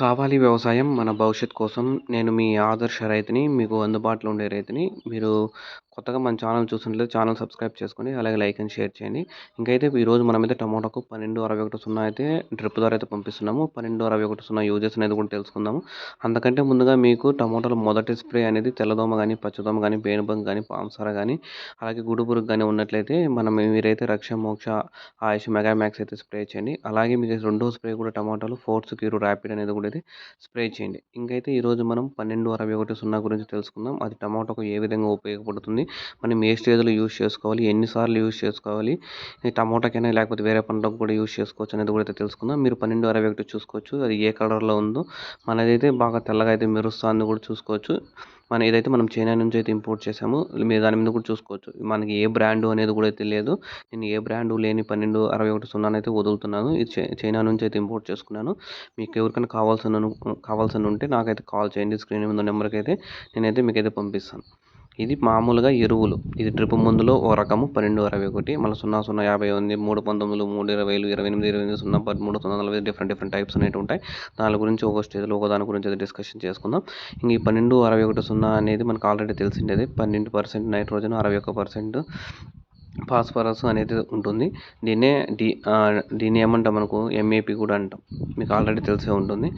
కావాలి వ్యవసాయం మన భవిష్యత్ కోసం. నేను మీ ఆదర్శ రైతుని. మీకు అందుబాటులో ఉండే రైతుని. మీరు కొత్తగా మన ఛానల్ చూస్తున్నట్లయితే ఛానల్ సబ్స్క్రైబ్ చేసుకొని, అలాగే లైక్ అండ్ షేర్ చేయండి. ఇంకైతే ఈరోజు మనమైతే టమోటాకు 1261 అయితే డ్రిప్ ద్వారా అయితే పంపిస్తున్నాము. 1261 యూజెస్ అనేది కూడా తెలుసుకుందాము. అంతకంటే ముందుగా మీకు టమోటాలో మొదటి స్ప్రే అనేది తెల్లదోమ గానీ, పచ్చదోమ గానీ, పేనుబంక గానీ, పాంసార గానీ, అలాగే గుడ్డు పురుగు గానీ ఉన్నట్లయితే మీరైతే రక్ష, మోక్ష, ఆయుష్, మెగా మ్యాక్స్ అయితే స్ప్రే చేయండి. అలాగే మీకు రెండో స్ప్రే కూడా టమాటాలో ఫోర్స్ క్యూర్ ర్యాపిడ్ అనేది కూడా అయితే స్ప్రే చేయండి. ఇంకైతే ఈరోజు మనం 1261 గురించి తెలుసుకుందాం. అది టమాటాకు ఏ విధంగా ఉపయోగపడుతుంది, మనం ఏ స్టేజ్లో యూజ్ చేసుకోవాలి, ఎన్నిసార్లు యూజ్ చేసుకోవాలి, ఈ టమోటాకైనా లేకపోతే వేరే పంటకు కూడా యూజ్ చేసుకోవచ్చు అనేది కూడా అయితే తెలుసుకుందాం. మీరు 1261 చూసుకోవచ్చు, అది ఏ కలర్లో ఉందో. మనదైతే బాగా తెల్లగా అయితే మెరుస్తుంది కూడా చూసుకోవచ్చు. ఏదైతే మనం చైనా నుంచి అయితే ఇంపోర్ట్ చేసామో మీరు దాని మీద కూడా చూసుకోవచ్చు. మనకి ఏ బ్రాండ్ అనేది కూడా తెలియదు. నేను ఏ బ్రాండ్ లేని 1261 అయితే వదులుతున్నాను. ఇది చైనా నుంచి అయితే ఇంపోర్ట్ చేసుకున్నాను. మీకు ఎవరికైనా కావాల్సిన ఉంటే నాకైతే కాల్ చేయండి. స్క్రీన్ మీద నెంబర్కి అయితే నేనైతే మీకైతే పంపిస్తాను. ఇది మామూలుగా ఎరువులు. ఇది డ్రిప్ మందులో ఓ రకము 1261, మళ్ళీ 0050 ఉంది, 319, 320, 28, 28, 013, 040 డిఫరెంట్ టైప్స్ అనేవి ఉంటాయి. దాని గురించి ఒక స్టేజ్లో ఒక దాని గురించి అయితే డిస్కషన్ చేసుకుందాం. ఇంక ఈ 1261 అనేది మనకు ఆల్రెడీ తెలిసిండేది. 12% నైట్రోజన్, 61% ఫాస్ఫరస్ అనేది ఉంటుంది. దీన్నే దీన్ని ఏమంటాం, మనకు ఎంఏపి కూడా అంటాం. మీకు ఆల్రెడీ తెలిసే ఉంటుంది.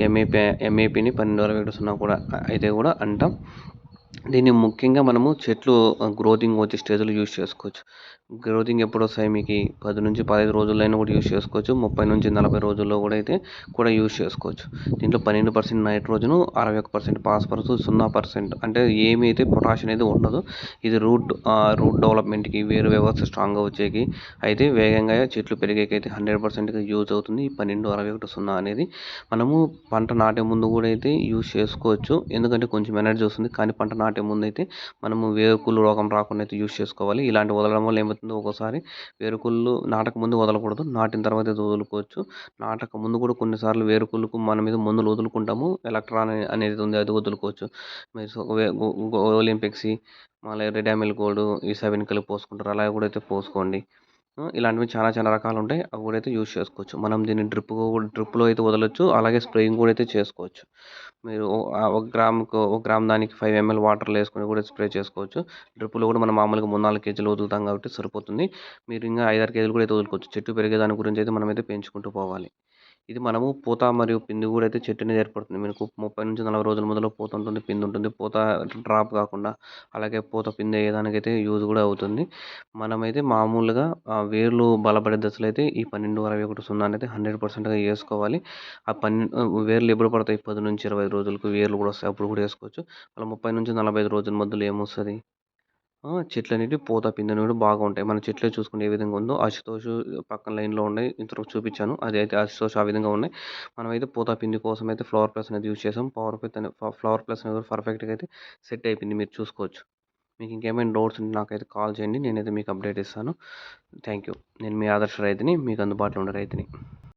ఎంఏపిని 1261 కూడా అయితే కూడా అంటాం. దీన్ని ముఖ్యంగా మనము చెట్లు గ్రోతింగ్ వచ్చే స్టేజ్లో యూజ్ చేసుకోవచ్చు. గ్రోతింగ్ ఎప్పుడు వస్తాయి మీకు 10 నుంచి 15 రోజులైనా కూడా యూజ్ చేసుకోవచ్చు. 30 నుంచి 40 రోజుల్లో కూడా అయితే యూజ్ చేసుకోవచ్చు. దీంట్లో 12% నైట్రోజను, 61% ఫాస్ఫరస్, 0% అంటే ఏమి అయితే పొటాష్ అనేది ఉండదు. ఇది రూట్ డెవలప్మెంట్కి, వేరు వ్యవస్థ స్ట్రాంగ్గా వచ్చేకి, అయితే వేగంగా చెట్లు పెరిగేకైతే 100%గా యూజ్ అవుతుంది ఈ 1261 అనేది. మనము పంట నాటే ముందు కూడా అయితే యూజ్ చేసుకోవచ్చు. ఎందుకంటే కొంచెం ఎనర్జీ వస్తుంది. కానీ పంట నాటే ముందు అయితే మనము వేరుకుళ్ళు రోగం రాకుండా అయితే యూజ్ చేసుకోవాలి. ఇలాంటి వదలడం వల్ల ఏమవుతుందో, ఒక్కోసారి వేరుకుళ్ళు నాటక ముందు వదలకూడదు, నాటిన తర్వాత అయితే వదులుకోవచ్చు. నాటక ముందు కూడా కొన్నిసార్లు వేరుకుళ్ళకు మన మీద మందులు వదులుకుంటాము. ఎలక్ట్రాన్ అనేది ఉంది, అది వదులుకోవచ్చు. ఒలింపిక్స్, మళ్ళీ రెడామిల్ గోల్డ్, ఈ 7 కలిపి పోసుకుంటారు. అలా కూడా అయితే పోసుకోండి. ఇలాంటివి చాలా రకాలు ఉంటాయి. అవి కూడా అయితే యూజ్ చేసుకోవచ్చు. మనం దీన్ని డ్రిప్లో అయితే వదలొచ్చు. అలాగే స్ప్రేయింగ్ కూడా అయితే చేసుకోవచ్చు. మీరు ఒక గ్రామ్ దానికి 5 ml వాటర్లో వేసుకొని కూడా స్ప్రే చేసుకోవచ్చు. డ్రిప్లో కూడా మనం మామూలుగా 3-4 కేజీలు వదులుతాం కాబట్టి సరిపోతుంది. మీరు ఇంకా 5-6 కేజీలు కూడా అయితే వదులుకోవచ్చు. చెట్టు పెరిగే దాని గురించి అయితే మనమైతే పెంచుకుంటూ పోవాలి. ఇది మనము పూత మరియు పిండి కూడా అయితే చెట్టు అనేది ఏర్పడుతుంది. మీకు 30 నుంచి 40 రోజుల మొదలు పూత ఉంటుంది, పిండి ఉంటుంది. పూత డ్రాప్ కాకుండా, అలాగే పూత పిండి అయ్యేదానికైతే యూజ్ కూడా అవుతుంది. మనమైతే మామూలుగా వేర్లు బలపడే దశలో అయితే ఈ 1261 అనేది 100%గా వేసుకోవాలి. వేర్లు ఎప్పుడు పడతాయి, 10 నుంచి 20 రోజులకు వేర్లు కూడా వస్తాయి. అప్పుడు కూడా వేసుకోవచ్చు. అలా 30 నుంచి 45 రోజుల మధ్యలో ఏమొస్తుంది, చెట్లు అనేవి పూత పిందె అనేవి బాగా ఉంటాయి. మన చెట్లు చూసుకుంటే ఏ విధంగా ఉందో, అశుతోషు పక్కన లైన్లో ఉన్నాయి, ఇంతవరకు చూపించాను. అది అయితే అశుతోషు ఆ విధంగా ఉన్నాయి. మనమైతే పూత పిండి కోసం అయితే ఫ్లవర్ ప్లస్ అనేది యూజ్ చేసాం. ఫ్లవర్ ప్లస్ అనేది పర్ఫెక్ట్గా అయితే సెట్ అయిపోయింది, మీరు చూసుకోవచ్చు. మీకు ఇంకేమైనా డౌట్స్ ఉంటే నాకైతే కాల్ చేయండి, నేనైతే మీకు అప్డేట్ ఇస్తాను. Thank you. నేను మీ ఆదర్శ రైతుని, మీకు అందుబాటులో ఉండే రైతుని.